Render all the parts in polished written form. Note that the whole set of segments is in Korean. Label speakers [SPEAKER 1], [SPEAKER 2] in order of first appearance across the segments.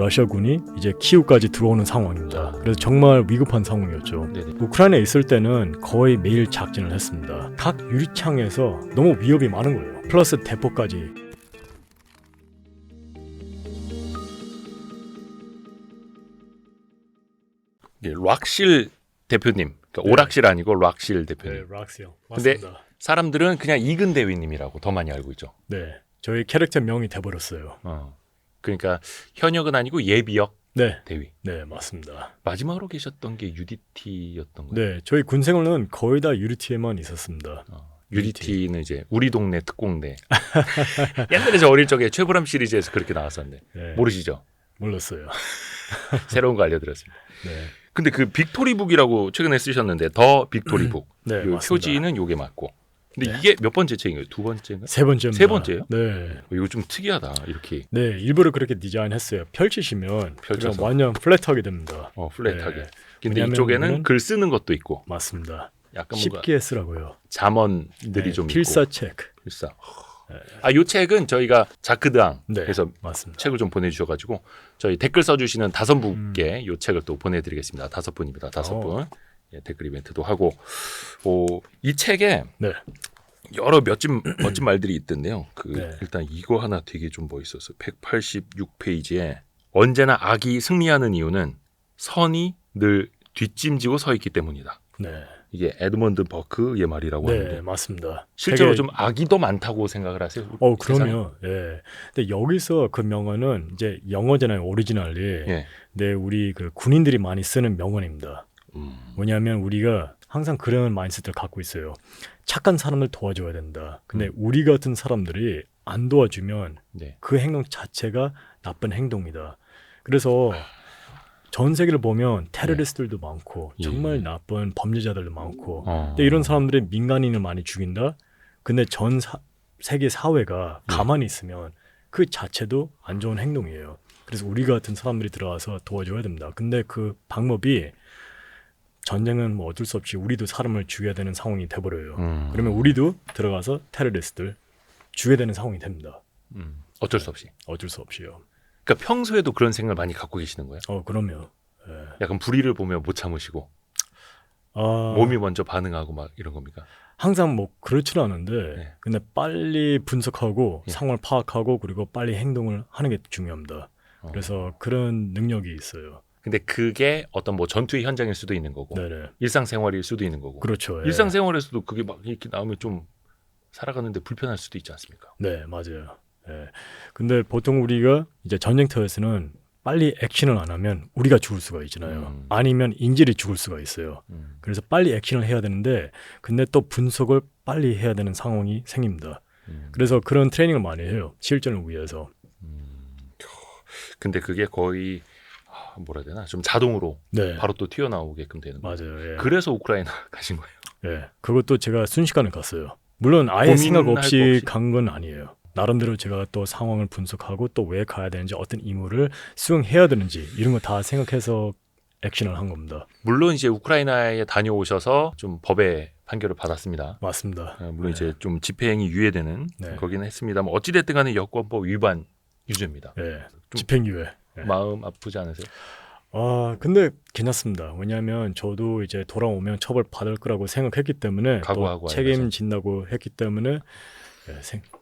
[SPEAKER 1] 러시아군이 이제 키우까지 들어오는 상황입니다. 그래서 정말 위급한 상황이었죠.
[SPEAKER 2] 네네.
[SPEAKER 1] 우크라이나에 있을 때는 거의 매일 작전을 했습니다. 각 유리창에서 너무 위협이 많은 거예요. 플러스 대포까지.
[SPEAKER 2] 예, 락실 대표님, 그러니까 오락실 아니고 락실 대표님.
[SPEAKER 1] 네, 락스요.
[SPEAKER 2] 근데
[SPEAKER 1] 맞습니다.
[SPEAKER 2] 사람들은 그냥 이근 대위님이라고 더 많이 알고 있죠.
[SPEAKER 1] 네, 저희 캐릭터 명이 돼버렸어요.
[SPEAKER 2] 그러니까 현역은 아니고 예비역
[SPEAKER 1] 네,
[SPEAKER 2] 대위.
[SPEAKER 1] 네, 맞습니다.
[SPEAKER 2] 마지막으로 계셨던 게 UDT였던 거예요.
[SPEAKER 1] 네, 저희 군 생활은 거의 다 UDT에만 있었습니다.
[SPEAKER 2] UDT는 이제 우리 동네 특공대. 옛날에 저 어릴 적에 최불암 시리즈에서 그렇게 나왔었는데
[SPEAKER 1] 네,
[SPEAKER 2] 모르시죠?
[SPEAKER 1] 몰랐어요.
[SPEAKER 2] 새로운 거 알려드렸습니다.
[SPEAKER 1] 네,
[SPEAKER 2] 근데 그 빅토리북이라고 최근에 쓰셨는데 더 빅토리북.
[SPEAKER 1] 네,
[SPEAKER 2] 요
[SPEAKER 1] 맞습니다.
[SPEAKER 2] 표지는 요게 맞고. 근데
[SPEAKER 1] 네.
[SPEAKER 2] 이게 몇 번째 책인가요? 두 번째인가?
[SPEAKER 1] 세 번째입니다.
[SPEAKER 2] 세 번째예요?
[SPEAKER 1] 네,
[SPEAKER 2] 이거 좀 특이하다. 이렇게
[SPEAKER 1] 네, 일부러 그렇게 디자인했어요. 펼치시면
[SPEAKER 2] 펼쳐서.
[SPEAKER 1] 그냥 완전 플랫하게 됩니다.
[SPEAKER 2] 플랫하게.
[SPEAKER 1] 네.
[SPEAKER 2] 근데
[SPEAKER 1] 왜냐면
[SPEAKER 2] 이쪽에는
[SPEAKER 1] 우리는
[SPEAKER 2] 글 쓰는 것도 있고
[SPEAKER 1] 맞습니다.
[SPEAKER 2] 약간 뭔가
[SPEAKER 1] 쉽게 쓰라고요.
[SPEAKER 2] 잠언들이
[SPEAKER 1] 네,
[SPEAKER 2] 좀
[SPEAKER 1] 필사
[SPEAKER 2] 있고.
[SPEAKER 1] 책.
[SPEAKER 2] 필사. 요 책은 저희가 자크드앙
[SPEAKER 1] 네,
[SPEAKER 2] 해서
[SPEAKER 1] 맞습니다.
[SPEAKER 2] 책을 좀 보내주셔가지고 저희 댓글 써주시는 5분께 요 책을 또 보내드리겠습니다. 5분입니다. 5분. 예, 댓글 이벤트도 하고 이 책에
[SPEAKER 1] 네,
[SPEAKER 2] 여러 멋진 말들이 있던데요.
[SPEAKER 1] 네.
[SPEAKER 2] 일단 이거 하나 되게 좀 멋있었어요. 186페이지에 언제나 악이 승리하는 이유는 선이 늘 뒷짐지고 서 있기 때문이다.
[SPEAKER 1] 네,
[SPEAKER 2] 이게 에드먼드 버크의 말이라고
[SPEAKER 1] 네,
[SPEAKER 2] 하는데
[SPEAKER 1] 맞습니다.
[SPEAKER 2] 실제로
[SPEAKER 1] 되게-
[SPEAKER 2] 좀 악이 더 많다고 생각을 하세요? 세상에?
[SPEAKER 1] 그럼요. 예. 근데 여기서 그 명언은 이제 영어잖아요, 오리지널이.
[SPEAKER 2] 예.
[SPEAKER 1] 네, 우리 그 군인들이 많이 쓰는 명언입니다. 뭐냐면 우리가 항상 그런 마인드셋을 갖고 있어요. 착한 사람을 도와줘야 된다. 근데 우리 같은 사람들이 안 도와주면
[SPEAKER 2] 네.
[SPEAKER 1] 그 행동 자체가 나쁜 행동이다. 그래서 전 세계를 보면 테러리스트들도 많고
[SPEAKER 2] 예.
[SPEAKER 1] 정말 나쁜 범죄자들도 많고
[SPEAKER 2] 어.
[SPEAKER 1] 근데 이런 사람들이 민간인을 많이 죽인다. 근데 세계 사회가 가만히 있으면 그 자체도 안 좋은 행동이에요. 그래서 우리 같은 사람들이 들어와서 도와줘야 됩니다. 근데 그 방법이 전쟁은 뭐 어쩔 수 없이 우리도 사람을 죽여야 되는 상황이 돼버려요. 그러면 우리도 들어가서 테러리스트를 죽여야 되는 상황이 됩니다.
[SPEAKER 2] 어쩔 수 없이.
[SPEAKER 1] 어쩔 수 없이요.
[SPEAKER 2] 그러니까 평소에도 그런 생각을 많이 갖고 계시는 거예요?
[SPEAKER 1] 그럼요. 예.
[SPEAKER 2] 약간 불의를 보면 못 참으시고
[SPEAKER 1] 아,
[SPEAKER 2] 몸이 먼저 반응하고 막 이런 겁니까?
[SPEAKER 1] 항상 뭐 그렇지는 않은데
[SPEAKER 2] 네.
[SPEAKER 1] 근데 빨리 분석하고
[SPEAKER 2] 예.
[SPEAKER 1] 상황을 파악하고 그리고 빨리 행동을 하는 게 중요합니다. 그래서 그런 능력이 있어요.
[SPEAKER 2] 근데 그게 어떤 뭐 전투의 현장일 수도 있는 거고
[SPEAKER 1] 네네.
[SPEAKER 2] 일상생활일 수도 있는 거고
[SPEAKER 1] 그렇죠. 예.
[SPEAKER 2] 일상생활에서도 그게 막 이렇게 나오면 좀 살아가는데 불편할 수도 있지 않습니까?
[SPEAKER 1] 네, 맞아요. 예. 근데 보통 우리가 이제 전쟁터에서는 빨리 액션을 안 하면 우리가 죽을 수가 있잖아요. 아니면 인질이 죽을 수가 있어요. 그래서 빨리 액션을 해야 되는데 근데 또 분석을 빨리 해야 되는 상황이 생깁니다. 그래서 그런 트레이닝을 많이 해요. 실전을 위해서.
[SPEAKER 2] 근데 그게 거의 뭐라 해야 되나 좀 자동으로
[SPEAKER 1] 네,
[SPEAKER 2] 바로 또 튀어나오게끔 되는 거예요.
[SPEAKER 1] 맞아요. 예.
[SPEAKER 2] 그래서 우크라이나 가신 거예요.
[SPEAKER 1] 예, 그것도 제가 순식간에 갔어요. 물론 아예 생각
[SPEAKER 2] 고민할 거
[SPEAKER 1] 없이
[SPEAKER 2] 없이?
[SPEAKER 1] 간 건 아니에요. 나름대로 제가 또 상황을 분석하고 또 왜 가야 되는지 어떤 임무를 수행해야 되는지 이런 거 다 생각해서 액션을 한 겁니다.
[SPEAKER 2] 물론 이제 우크라이나에 다녀오셔서 좀 법의 판결을 받았습니다.
[SPEAKER 1] 맞습니다.
[SPEAKER 2] 물론 이제 좀 집행이 유예되는
[SPEAKER 1] 네.
[SPEAKER 2] 거기는 했습니다만 어찌됐든 간에 여권법 위반 유죄입니다.
[SPEAKER 1] 예,
[SPEAKER 2] 좀-
[SPEAKER 1] 집행유예. 예.
[SPEAKER 2] 마음 아프지 않으세요?
[SPEAKER 1] 근데 괜찮습니다. 왜냐하면 저도 이제 돌아오면 처벌 받을 거라고 생각했기 때문에
[SPEAKER 2] 각오하고
[SPEAKER 1] 또 책임진다고 했기 때문에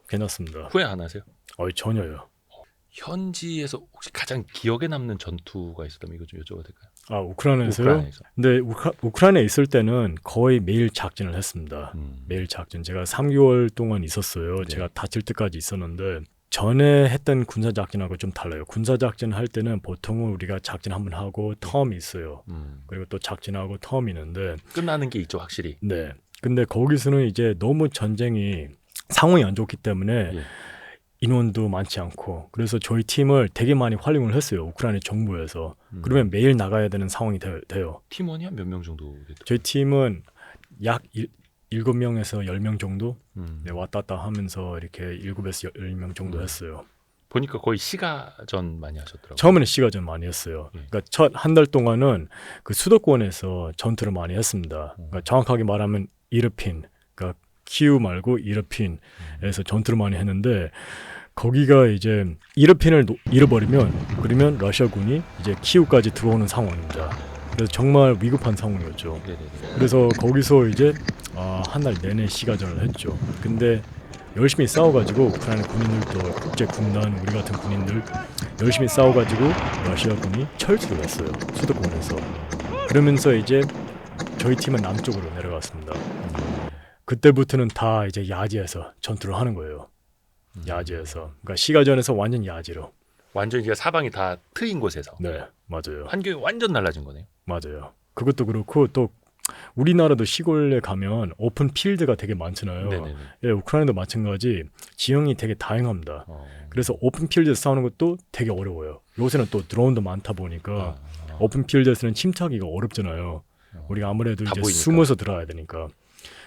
[SPEAKER 1] 괜찮습니다.
[SPEAKER 2] 후회 안 하세요?
[SPEAKER 1] 전혀요.
[SPEAKER 2] 현지에서 혹시 가장 기억에 남는 전투가 있었다면 이거 좀 여쭤봐도 될까요?
[SPEAKER 1] 우크라이나에서요?
[SPEAKER 2] 우크라이나에서.
[SPEAKER 1] 근데 우크라이나에 있을 때는 거의 매일 작전을 했습니다. 매일 작전. 제가 3개월 동안 있었어요.
[SPEAKER 2] 네.
[SPEAKER 1] 제가 다칠 때까지 있었는데 전에 했던 군사 작전하고 좀 달라요. 군사 작전 할 때는 보통은 우리가 작전 한번 하고 텀이 있어요. 그리고 또 작전하고 텀이 있는데
[SPEAKER 2] 끝나는 게 있죠, 확실히.
[SPEAKER 1] 네. 근데 거기서는 이제 너무 전쟁이 상황이 안 좋기 때문에
[SPEAKER 2] 예.
[SPEAKER 1] 인원도 많지 않고 그래서 저희 팀을 되게 많이 활용을 했어요. 우크라이나 정부에서. 그러면 매일 나가야 되는 상황이 돼요.
[SPEAKER 2] 팀원이 한 몇 명 정도 됐죠?
[SPEAKER 1] 저희 팀은 약 7명에서 10명 정도 네, 왔다 갔다 하면서 이렇게 7에서 10명 정도 했어요.
[SPEAKER 2] 보니까 거의 시가전 많이 하셨더라고요.
[SPEAKER 1] 처음에는 시가전 많이 했어요. 그러니까 첫 한 달 동안은 그 수도권에서 전투를 많이 했습니다. 그러니까 정확하게 말하면 이르핀, 그러니까 키우 말고 이르핀에서 전투를 많이 했는데 거기가 이제 이르핀을 잃어버리면 그러면 러시아군이 이제 키우까지 들어오는 상황입니다. 그래서 정말 위급한 상황이었죠.
[SPEAKER 2] 네네네.
[SPEAKER 1] 그래서 거기서 이제 한 달 내내 시가전을 했죠. 근데 열심히 싸워가지고 우크라이나 군인들도 국제 군단 우리 같은 군인들 열심히 싸워가지고 러시아군이 철수를 했어요. 수도권에서. 그러면서 이제 저희 팀은 남쪽으로 내려갔습니다. 그때부터는 다 이제 야지에서 전투를 하는 거예요. 야지에서. 그러니까 시가전에서 완전 야지로.
[SPEAKER 2] 완전 이제 사방이 다 트인 곳에서
[SPEAKER 1] 네, 맞아요.
[SPEAKER 2] 환경이 완전 달라진 거네요.
[SPEAKER 1] 맞아요. 그것도 그렇고 또 우리나라도 시골에 가면 오픈 필드가 되게 많잖아요.
[SPEAKER 2] 네네네.
[SPEAKER 1] 예, 우크라이나도 마찬가지. 지형이 되게 다양합니다.
[SPEAKER 2] 어.
[SPEAKER 1] 그래서 오픈 필드에서 싸우는 것도 되게 어려워요. 요새는 또 드론도 많다 보니까
[SPEAKER 2] 아.
[SPEAKER 1] 오픈 필드에서는 침투하기가 어렵잖아요. 우리가 아무래도
[SPEAKER 2] 다
[SPEAKER 1] 이제
[SPEAKER 2] 보이니까.
[SPEAKER 1] 숨어서 들어야 되니까.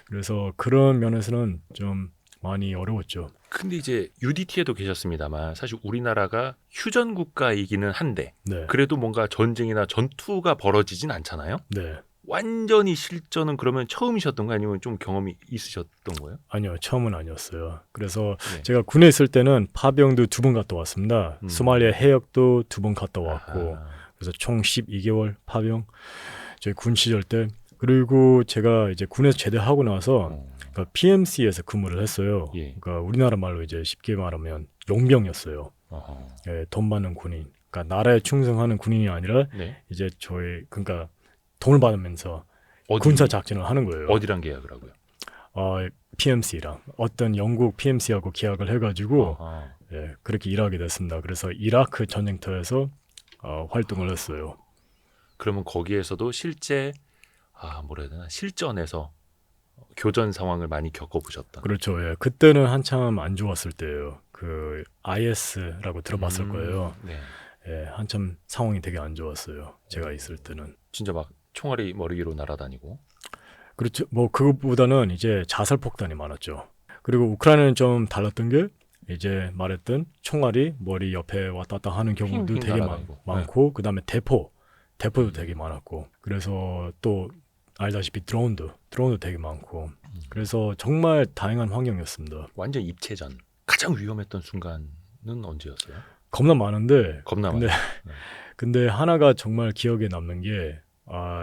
[SPEAKER 1] 그래서 그런 면에서는 좀 많이 어려웠죠.
[SPEAKER 2] 근데 이제 UDT에도 계셨습니다만 사실 우리나라가 휴전 국가이기는 한데
[SPEAKER 1] 네,
[SPEAKER 2] 그래도 뭔가 전쟁이나 전투가 벌어지진 않잖아요.
[SPEAKER 1] 네.
[SPEAKER 2] 완전히 실전은 그러면 처음이셨던 거 아니면 좀 경험이 있으셨던 거예요?
[SPEAKER 1] 아니요, 처음은 아니었어요. 그래서
[SPEAKER 2] 네.
[SPEAKER 1] 제가 군에 있을 때는 파병도 2번 갔다 왔습니다. 소말리아 해역도 2번 갔다 왔고,
[SPEAKER 2] 아하.
[SPEAKER 1] 그래서 총 12개월 파병 저희 군 시절 때. 그리고 제가 이제 군에서 제대하고 나서 그러니까 PMC에서 근무를 했어요.
[SPEAKER 2] 예.
[SPEAKER 1] 그러니까 우리나라 말로 이제 쉽게 말하면 용병이었어요.
[SPEAKER 2] 어허.
[SPEAKER 1] 예, 돈 받는 군인. 그러니까 나라에 충성하는 군인이 아니라
[SPEAKER 2] 네.
[SPEAKER 1] 이제 저희 그러니까 돈을 받으면서
[SPEAKER 2] 어디,
[SPEAKER 1] 군사 작전을 하는 거예요.
[SPEAKER 2] 어디랑 계약을 하고요?
[SPEAKER 1] PMC랑 어떤 영국 PMC하고 계약을 해가지고
[SPEAKER 2] 어허.
[SPEAKER 1] 예, 그렇게 일하게 됐습니다. 그래서 이라크 전쟁터에서 활동을 했어요.
[SPEAKER 2] 그러면 거기에서도 실제 뭐라 해야 되나 실전에서 교전 상황을 많이 겪어보셨던.
[SPEAKER 1] 그렇죠. 예, 그때는 한참 안 좋았을 때예요. 그 IS라고 들어봤을 거예요.
[SPEAKER 2] 네.
[SPEAKER 1] 예, 한참 상황이 되게 안 좋았어요. 제가 있을 때는.
[SPEAKER 2] 진짜 막 총알이 머리 위로 날아다니고.
[SPEAKER 1] 그렇죠. 뭐 그것보다는 이제 자살 폭탄이 많았죠. 그리고 우크라이나는 좀 달랐던 게 이제 말했던 총알이 머리 옆에 왔다 갔다 하는 경우도
[SPEAKER 2] 핑핑
[SPEAKER 1] 되게
[SPEAKER 2] 날아다니고.
[SPEAKER 1] 많고 그다음에 대포도 되게 많았고 그래서 또 알다시피 드론도 되게 많고 그래서 정말 다양한 환경이었습니다.
[SPEAKER 2] 완전 입체전. 가장 위험했던 순간은 언제였어요?
[SPEAKER 1] 겁나 많은데
[SPEAKER 2] 겁나
[SPEAKER 1] 근데
[SPEAKER 2] 많아요.
[SPEAKER 1] 근데 하나가 정말 기억에 남는 게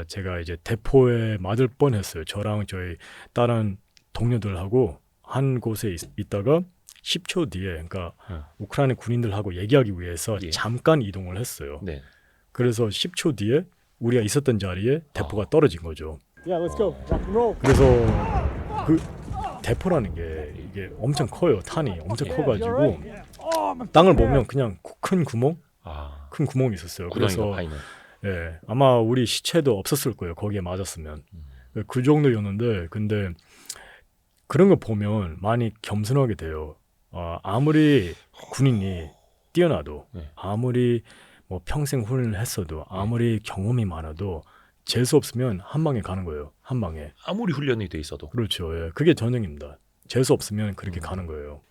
[SPEAKER 1] 제가 이제 대포에 맞을 뻔했어요. 저랑 저희 다른 동료들하고 한 곳에 있다가 10초 뒤에 그러니까 우크라이나 군인들하고 얘기하기 위해서
[SPEAKER 2] 예.
[SPEAKER 1] 잠깐 이동을 했어요.
[SPEAKER 2] 네.
[SPEAKER 1] 그래서 10초 뒤에 우리가 있었던 자리에 대포가 떨어진 거죠.
[SPEAKER 3] Yeah, let's go. Rock and roll.
[SPEAKER 1] 그래서 그 대포라는 게 이게 엄청 커요. 탄이 엄청 커가지고 땅을 보면 그냥 큰 구멍이 있었어요.
[SPEAKER 2] 구덩이가
[SPEAKER 1] 그래서
[SPEAKER 2] 파이는.
[SPEAKER 1] 예, 아마 우리 시체도 없었을 거예요. 거기에 맞았으면. 그 정도였는데 근데 그런 거 보면 많이 겸손하게 돼요. 아무리 군인이 뛰어나도
[SPEAKER 2] 네.
[SPEAKER 1] 아무리 뭐 평생 훈련을 했어도 아무리 경험이 많아도 재수 없으면 한 방에 가는 거예요. 한 방에.
[SPEAKER 2] 아무리 훈련이 돼 있어도.
[SPEAKER 1] 그렇죠. 예. 그게 전형입니다. 재수 없으면 그렇게 가는 거예요.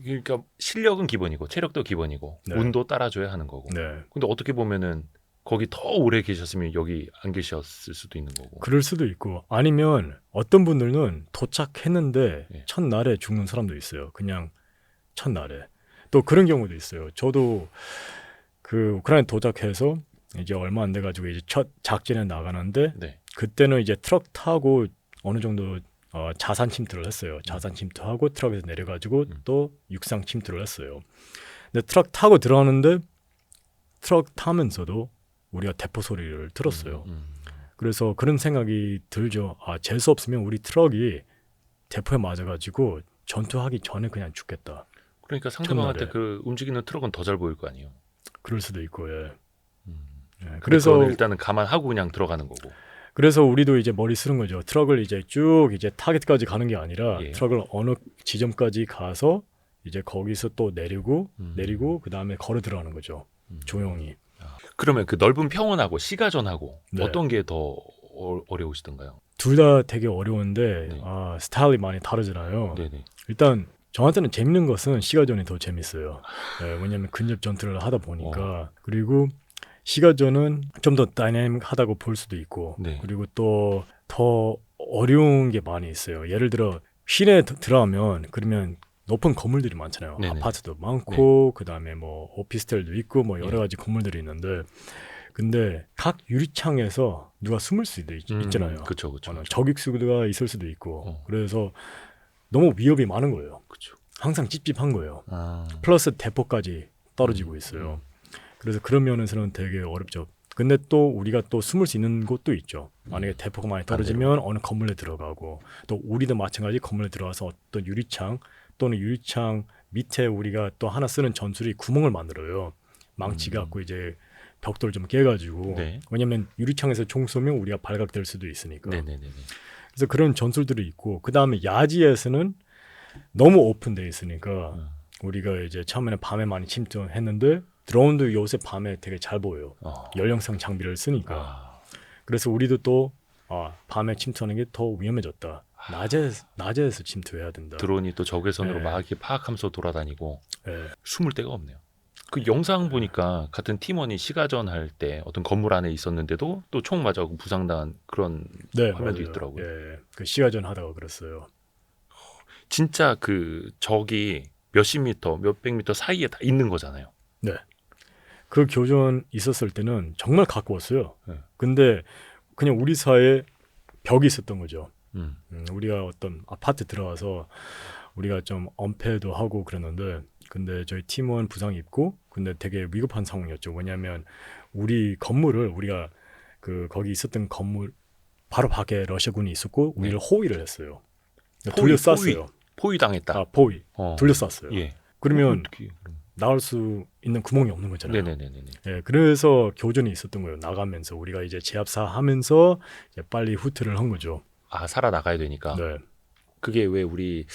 [SPEAKER 2] 그러니까 실력은 기본이고 체력도 기본이고
[SPEAKER 1] 네.
[SPEAKER 2] 운도 따라줘야 하는 거고.
[SPEAKER 1] 네.
[SPEAKER 2] 근데 어떻게 보면은 거기 더 오래 계셨으면 여기 안 계셨을 수도 있는 거고.
[SPEAKER 1] 그럴 수도 있고 아니면 어떤 분들은 도착했는데
[SPEAKER 2] 예.
[SPEAKER 1] 첫날에 죽는 사람도 있어요. 그냥 첫날에. 또 그런 경우도 있어요. 저도 그 우크라이나 도착해서 이제 얼마 안 돼가지고 이제 첫 작전에 나가는데
[SPEAKER 2] 네.
[SPEAKER 1] 그때는 이제 트럭 타고 어느 정도 자산 침투를 했어요. 자산 침투하고 트럭에서 내려가지고 또 육상 침투를 했어요. 근데 트럭 타고 들어가는데 트럭 타면서도 우리가 대포 소리를 들었어요. 그래서 그런 생각이 들죠. 재수 없으면 우리 트럭이 대포에 맞아가지고 전투하기 전에 그냥 죽겠다.
[SPEAKER 2] 그러니까 상대방한테
[SPEAKER 1] 첫날에.
[SPEAKER 2] 그 움직이는 트럭은 더 잘 보일 거 아니에요.
[SPEAKER 1] 그럴 수도 있고 예.
[SPEAKER 2] 그래서
[SPEAKER 1] 그래서
[SPEAKER 2] 일단은 감안하고 그냥 들어가는 거고.
[SPEAKER 1] 그래서 우리도 이제 머리 쓰는 거죠. 트럭을 이제 쭉 이제 타겟까지 가는 게 아니라
[SPEAKER 2] 예.
[SPEAKER 1] 트럭을 어느 지점까지 가서 이제 거기서 또 내리고 그 다음에 걸어 들어가는 거죠. 조용히.
[SPEAKER 2] 그러면 그 넓은 평원하고 시가전하고
[SPEAKER 1] 네.
[SPEAKER 2] 어떤 게 더 어려우시던가요?
[SPEAKER 1] 둘 다 되게 어려운데
[SPEAKER 2] 네.
[SPEAKER 1] 스타일이 많이 다르잖아요.
[SPEAKER 2] 네네.
[SPEAKER 1] 일단 저한테는 재밌는 것은 시가전이 더 재밌어요. 네, 왜냐하면 근접 전투를 하다 보니까 그리고 시가전은 좀 더 다이내믹하다고 볼 수도 있고
[SPEAKER 2] 네.
[SPEAKER 1] 그리고 또 더 어려운 게 많이 있어요. 예를 들어 시내에 들어가면 그러면 높은 건물들이 많잖아요.
[SPEAKER 2] 네네.
[SPEAKER 1] 아파트도 많고 그다음에 뭐 오피스텔도 있고 뭐 여러
[SPEAKER 2] 네.
[SPEAKER 1] 가지 건물들이 있는데 근데 각 유리창에서 누가 숨을 수도 있잖아요.
[SPEAKER 2] 그렇죠, 그렇죠.
[SPEAKER 1] 적익수가 있을 수도 있고
[SPEAKER 2] 어.
[SPEAKER 1] 그래서 너무 위협이 많은 거예요.
[SPEAKER 2] 그렇죠.
[SPEAKER 1] 항상 찝찝한 거예요.
[SPEAKER 2] 아,
[SPEAKER 1] 플러스 대포까지 떨어지고 있어요. 그래서 그런 면에서는 되게 어렵죠. 근데 또 우리가 또 숨을 수 있는 곳도 있죠. 만약에 대포가 많이 떨어지면 어느 건물에 들어가고 또 우리도 마찬가지 건물에 들어가서 어떤 유리창 또는 유리창 밑에 우리가 또 하나 쓰는 전술이 구멍을 만들어요. 망치 갖고 이제 벽돌 좀 깨가지고
[SPEAKER 2] 네.
[SPEAKER 1] 왜냐면 유리창에서 총 쏘면 우리가 발각될 수도 있으니까.
[SPEAKER 2] 네네네.
[SPEAKER 1] 그래서 그런 전술들이 있고 그 다음에 야지에서는 너무 오픈돼 있으니까 우리가 이제 처음에는 밤에 많이 침투했는데 드론도 요새 밤에 되게 잘 보여요. 연령성 장비를 쓰니까.
[SPEAKER 2] 아,
[SPEAKER 1] 그래서 우리도 또 밤에 침투하는 게 더 위험해졌다. 낮에서 침투해야 된다.
[SPEAKER 2] 드론이 또 적외선으로
[SPEAKER 1] 네.
[SPEAKER 2] 막 이렇게 파악하면서 돌아다니고
[SPEAKER 1] 네.
[SPEAKER 2] 숨을 데가 없네요. 그 영상 보니까 같은 팀원이 시가전 할 때 어떤 건물 안에 있었는데도 또 총 맞아 부상당한 그런
[SPEAKER 1] 네,
[SPEAKER 2] 화면도
[SPEAKER 1] 맞아요.
[SPEAKER 2] 있더라고요.
[SPEAKER 1] 예, 그 시가전 하다가 그랬어요.
[SPEAKER 2] 진짜 그 적이 몇십 미터, 몇백 미터 사이에 다 있는 거잖아요.
[SPEAKER 1] 네. 그 교전 있었을 때는 정말 가까웠어요.
[SPEAKER 2] 네.
[SPEAKER 1] 근데 그냥 우리 사이에 벽이 있었던 거죠.
[SPEAKER 2] 음.
[SPEAKER 1] 우리가 어떤 아파트 들어가서 우리가 좀 엄폐도 하고 그랬는데 근데 저희 팀원 부상 입고 근데 되게 위급한 상황이었죠. 왜냐하면 우리 건물을 우리가 그 거기 있었던 건물 바로 밖에 러시아군이 있었고 우리를 호위를 했어요. 둘러쌌어요.
[SPEAKER 2] 포위당했다.
[SPEAKER 1] 포위.
[SPEAKER 2] 어.
[SPEAKER 1] 둘러쌌어요.
[SPEAKER 2] 예.
[SPEAKER 1] 그러면
[SPEAKER 2] 어떻게, 그럼.
[SPEAKER 1] 나갈 수 있는 구멍이 없는 거잖아요.
[SPEAKER 2] 네네네네.
[SPEAKER 1] 예, 그래서 교전이 있었던 거예요. 나가면서 우리가 이제 제압사 하면서 이제 빨리 후퇴를 한 거죠.
[SPEAKER 2] 아, 살아 나가야 되니까.
[SPEAKER 1] 네.
[SPEAKER 2] 그게 왜 우리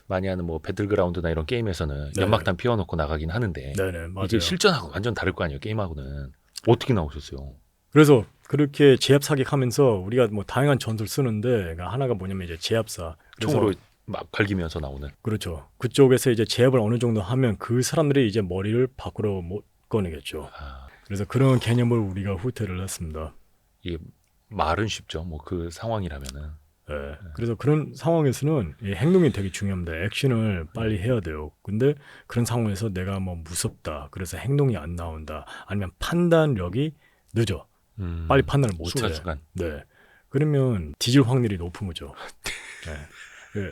[SPEAKER 2] 많이 하는 뭐 배틀그라운드나 이런 게임에서는
[SPEAKER 1] 네.
[SPEAKER 2] 연막탄 피워놓고 나가긴 하는데
[SPEAKER 1] 네네, 맞아요.
[SPEAKER 2] 이게 실전하고 완전 다를 거 아니에요. 게임하고는. 어떻게 나오셨어요?
[SPEAKER 1] 그래서 그렇게 제압 사격하면서 우리가 뭐 다양한 전술 쓰는데 그러니까 하나가 뭐냐면 이제 제압사. 그래서
[SPEAKER 2] 총으로 막 갈기면서 나오는.
[SPEAKER 1] 그렇죠. 그쪽에서 이제 제압을 어느 정도 하면 그 사람들이 이제 머리를 밖으로 못 꺼내겠죠.
[SPEAKER 2] 아,
[SPEAKER 1] 그래서 그런 개념을 우리가 후퇴를 했습니다.
[SPEAKER 2] 이게 말은 쉽죠. 뭐 그 상황이라면은.
[SPEAKER 1] 네. 그래서 그런 상황에서는 이 행동이 되게 중요합니다. 액션을 빨리 해야 돼요. 근데 그런 상황에서 내가 뭐 무섭다. 그래서 행동이 안 나온다. 아니면 판단력이 늦어. 빨리 판단을 못 해.
[SPEAKER 2] 순간순간.
[SPEAKER 1] 네. 그러면 뒤질 확률이 높은 거죠. 네. 네.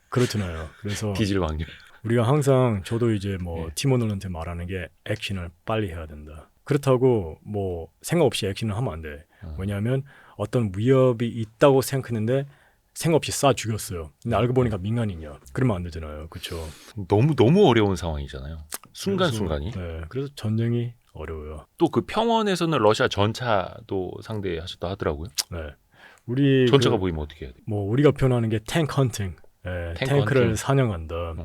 [SPEAKER 1] 그렇잖아요. 그래서
[SPEAKER 2] 뒤질 확률.
[SPEAKER 1] 우리가 항상 저도 이제 뭐
[SPEAKER 2] 네.
[SPEAKER 1] 팀원들한테 말하는 게 액션을 빨리 해야 된다. 그렇다고 뭐 생각 없이 액션을 하면 안 돼. 왜냐하면 어떤 위협이 있다고 생각했는데 생각 없이 쏴 죽였어요. 근데 알고 보니까 민간인이야. 그러면 안 되잖아요. 그렇죠.
[SPEAKER 2] 너무 어려운 상황이잖아요. 순간순간이.
[SPEAKER 1] 네. 그래서 전쟁이 어려워요.
[SPEAKER 2] 또 그 평원에서는 러시아 전차도 상대하셨다 하더라고요.
[SPEAKER 1] 네. 우리
[SPEAKER 2] 전차가 보이면 어떻게 해야 돼요?
[SPEAKER 1] 뭐 우리가 표현하는 게 탱크 헌팅. 네,
[SPEAKER 2] 탱크
[SPEAKER 1] 탱크를
[SPEAKER 2] 헌팅.
[SPEAKER 1] 사냥한다.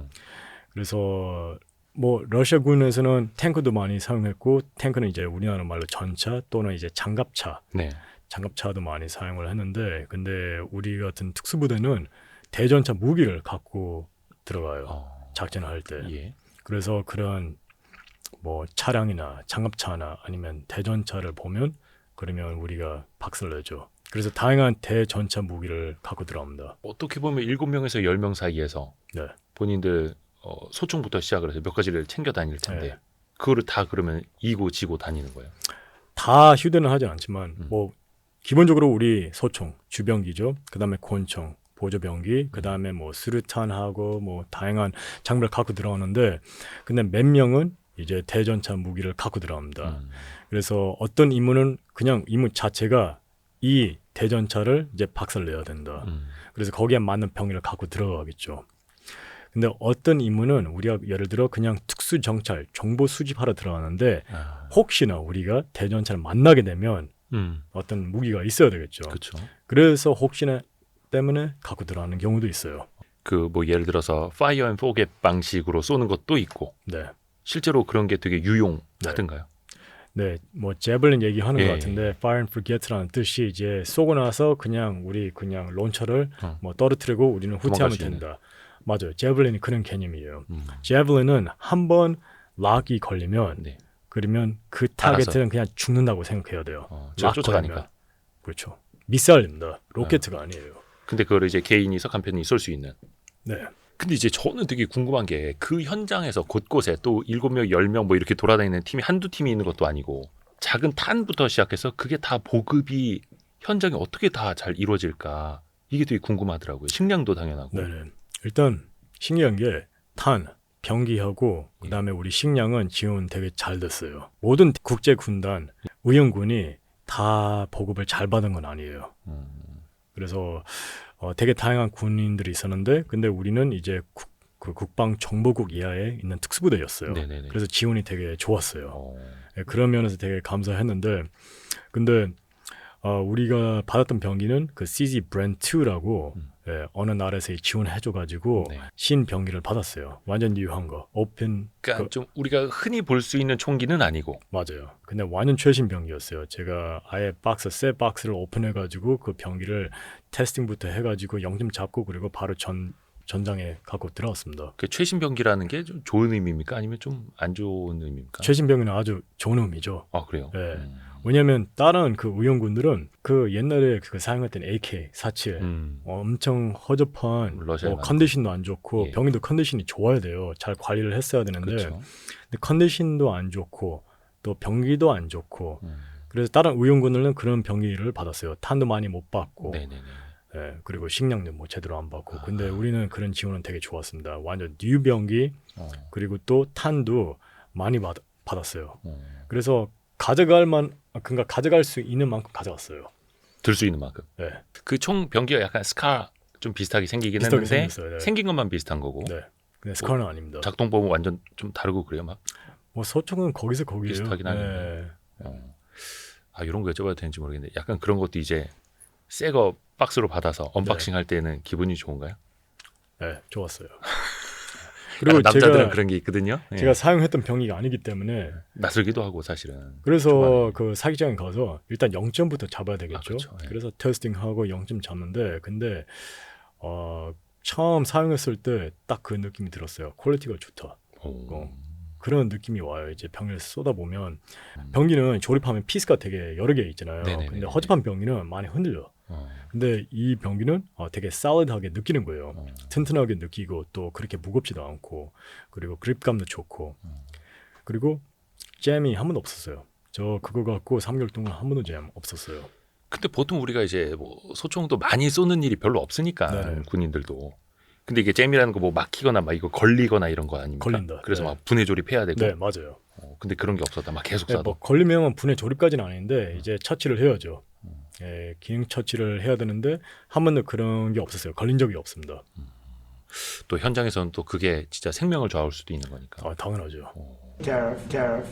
[SPEAKER 1] 그래서 뭐 러시아군에서는 탱크도 많이 사용했고 탱크는 이제 우리나라 말로 전차 또는 이제 장갑차,
[SPEAKER 2] 네.
[SPEAKER 1] 장갑차도 많이 사용을 했는데 근데 우리 같은 특수부대는 대전차 무기를 갖고 들어가요. 작전할 때.
[SPEAKER 2] 예.
[SPEAKER 1] 그래서 그런 뭐 차량이나 장갑차나 아니면 대전차를 보면 그러면 우리가 박살을 내죠. 그래서 다양한 대전차 무기를 갖고 들어갑니다.
[SPEAKER 2] 어떻게 보면 7명에서 10명 사이에서
[SPEAKER 1] 네.
[SPEAKER 2] 본인들 소총부터 시작을 해서 몇 가지를 챙겨 다닐 텐데
[SPEAKER 1] 네.
[SPEAKER 2] 그거를 다 그러면 이고 지고 다니는 거예요.
[SPEAKER 1] 다 휴대는 하지 않지만 뭐 기본적으로 우리 소총, 주병기죠. 그다음에 권총, 보조병기, 그다음에 뭐 수류탄하고 뭐 다양한 장비를 갖고 들어가는데 근데 몇 명은 이제 대전차 무기를 갖고 들어갑니다. 그래서 어떤 임무는 그냥 임무 자체가 이 대전차를 이제 박살내야 된다. 그래서 거기에 맞는 병기를 갖고 들어가겠죠. 근데 어떤 임무는 우리가 예를 들어 그냥 특수 정찰, 정보 수집하러 들어가는데 혹시나 우리가 대전차를 만나게 되면 어떤 무기가 있어야 되겠죠.
[SPEAKER 2] 그렇죠.
[SPEAKER 1] 그래서 혹시나 때문에 갖고 들어가는 경우도 있어요.
[SPEAKER 2] 그 뭐 예를 들어서 파이어 앤 포겟 방식으로 쏘는 것도 있고
[SPEAKER 1] 네.
[SPEAKER 2] 실제로 그런 게 되게 유용하던가요?
[SPEAKER 1] 네, 뭐 제블린 얘기하는
[SPEAKER 2] 예,
[SPEAKER 1] 것 같은데 fire and forget라는 뜻이 이제 쏘고 나서 그냥 우리 그냥 론처를 뭐 떨어뜨리고 우리는 후퇴하면
[SPEAKER 2] 도망갈 수 있는.
[SPEAKER 1] 된다. 맞아요. 제블린이 그런 개념이에요. 제블린은 한번 락이 걸리면
[SPEAKER 2] 네.
[SPEAKER 1] 그러면 그 타겟은 그냥 죽는다고 생각해야 돼요.
[SPEAKER 2] 제가
[SPEAKER 1] 락
[SPEAKER 2] 쫓아가니까.
[SPEAKER 1] 걸리면. 그렇죠. 미사일입니다. 로켓가 아니에요.
[SPEAKER 2] 근데 그걸 이제 개인이 간편히 쏠 수 있는.
[SPEAKER 1] 네.
[SPEAKER 2] 근데 이제 저는 되게 궁금한 게 그 현장에서 곳곳에 또 7명, 10명 뭐 이렇게 돌아다니는 팀이 한두 팀이 있는 것도 아니고 작은 탄부터 시작해서 그게 다 보급이 현장에 어떻게 다 잘 이루어질까 이게 되게 궁금하더라고요. 식량도 당연하고.
[SPEAKER 1] 네네. 일단 신기한 게 탄, 병기하고 그다음에 우리 식량은 지원 되게 잘 됐어요. 모든 국제 군단, 의용군이 다 보급을 잘 받은 건 아니에요. 그래서 되게 다양한 군인들이 있었는데 근데 우리는 이제 그 국방정보국 이하에 있는 특수부대였어요.
[SPEAKER 2] 네네네.
[SPEAKER 1] 그래서 지원이 되게 좋았어요.
[SPEAKER 2] 어,
[SPEAKER 1] 예, 그런 면에서 되게 감사했는데 근데 우리가 받았던 병기는 그 CZ 브랜드 2라고 예, 어느 나라에서 지원해줘가지고
[SPEAKER 2] 네.
[SPEAKER 1] 신병기를 받았어요. 완전 뉴한 거, 오픈.
[SPEAKER 2] 그러니까 좀 우리가 흔히 볼 수 있는 총기는 아니고.
[SPEAKER 1] 맞아요. 근데 완전 최신 병기였어요. 제가 아예 새 박스를 오픈해가지고 그 병기를 테스팅부터 해가지고 영점 잡고 그리고 바로 전장에 갖고 들어왔습니다.
[SPEAKER 2] 그 최신 병기라는 게 좀 좋은 의미입니까? 아니면 좀 안 좋은 의미입니까?
[SPEAKER 1] 최신 병기는 아주 좋은 의미죠.
[SPEAKER 2] 아 그래요.
[SPEAKER 1] 예. 왜냐하면 다른 그 의용군들은 그 옛날에 그 사용했던 AK-47 엄청 허접한
[SPEAKER 2] 러시아에 많고.
[SPEAKER 1] 컨디션도 안 좋고
[SPEAKER 2] 예.
[SPEAKER 1] 병기도 컨디션이 좋아야 돼요. 잘 관리를 했어야 되는데
[SPEAKER 2] 그렇죠.
[SPEAKER 1] 근데 컨디션도 안 좋고 또 병기도 안 좋고
[SPEAKER 2] 음.
[SPEAKER 1] 그래서 다른 의용군들은 그런 병기를 받았어요. 탄도 많이 못 받고
[SPEAKER 2] 네네네.
[SPEAKER 1] 예, 그리고 식량도 뭐 제대로 안 받고 근데 우리는 그런 지원은 되게 좋았습니다. 완전 뉴 병기 그리고 또 탄도 많이 받았어요. 그래서 그러니까 가져갈 수 있는 만큼 가져갔어요.
[SPEAKER 2] 들 수 있는 만큼.
[SPEAKER 1] 네.
[SPEAKER 2] 그 총 병기가 약간 스카 좀 비슷하게 생기긴
[SPEAKER 1] 비슷하게
[SPEAKER 2] 했는데
[SPEAKER 1] 생겼어요. 네.
[SPEAKER 2] 생긴 것만 비슷한 거고
[SPEAKER 1] 네. 근데 스카는 아닙니다.
[SPEAKER 2] 작동법은 완전 좀 다르고 그래요, 막.
[SPEAKER 1] 뭐 소총은 거기서 거기에요.
[SPEAKER 2] 비슷하긴 하네요. 아 이런 거 여쭤봐도 되는지 모르겠는데 약간 그런 것도 이제 새 거 박스로 받아서 언박싱 할 때는 기분이 좋은가요?
[SPEAKER 1] 네, 좋았어요.
[SPEAKER 2] 그리고
[SPEAKER 1] 그리고
[SPEAKER 2] 남자들은 그런 게 있거든요. 예.
[SPEAKER 1] 제가 사용했던 병기가 아니기 때문에
[SPEAKER 2] 낯설기도 하고 사실은.
[SPEAKER 1] 그래서
[SPEAKER 2] 초반에.
[SPEAKER 1] 그 사기장에 가서 일단 0점부터 잡아야 되겠죠.
[SPEAKER 2] 그렇죠. 예.
[SPEAKER 1] 그래서 테스팅하고 0점 잡는데 근데 처음 사용했을 때 딱 그 느낌이 들었어요. 퀄리티가 좋다.
[SPEAKER 2] 오.
[SPEAKER 1] 그런 느낌이 와요. 이제 병기를 쏟아 보면 병기는 조립하면 피스가 되게 여러 개 있잖아요.
[SPEAKER 2] 네네네네.
[SPEAKER 1] 근데 허접한 병기는 많이 흔들려.
[SPEAKER 2] 어.
[SPEAKER 1] 근데 이 병기는 되게 살리드하게 느끼는 거예요. 튼튼하게 느끼고 또 그렇게 무겁지도 않고 그리고 그립감도 좋고 그리고 잼이 한 번도 없었어요. 저 그거 갖고 3개월 동안 한 번도 잼 없었어요.
[SPEAKER 2] 근데 보통 우리가 이제 뭐 소총도 많이 쏘는 일이 별로 없으니까
[SPEAKER 1] 네.
[SPEAKER 2] 군인들도. 근데 이게 잼이라는 거 뭐 막히거나 막 이거 걸리거나 이런 거 아닙니까?
[SPEAKER 1] 걸린다.
[SPEAKER 2] 그래서
[SPEAKER 1] 네.
[SPEAKER 2] 막 분해 조립해야 되고.
[SPEAKER 1] 네, 맞아요.
[SPEAKER 2] 근데 그런 게 없었다. 막 계속
[SPEAKER 1] 네,
[SPEAKER 2] 쏴도.
[SPEAKER 1] 뭐 걸리면 분해 조립까지는 아닌데 이제 처치를 해야죠. 예, 기능 처치를 해야 되는데 한 번도 그런 게 없었어요. 걸린 적이 없습니다.
[SPEAKER 2] 또 현장에서는 또 그게 진짜 생명을 좌우할 수도 있는 거니까.
[SPEAKER 1] 당연하죠.
[SPEAKER 3] Tariff.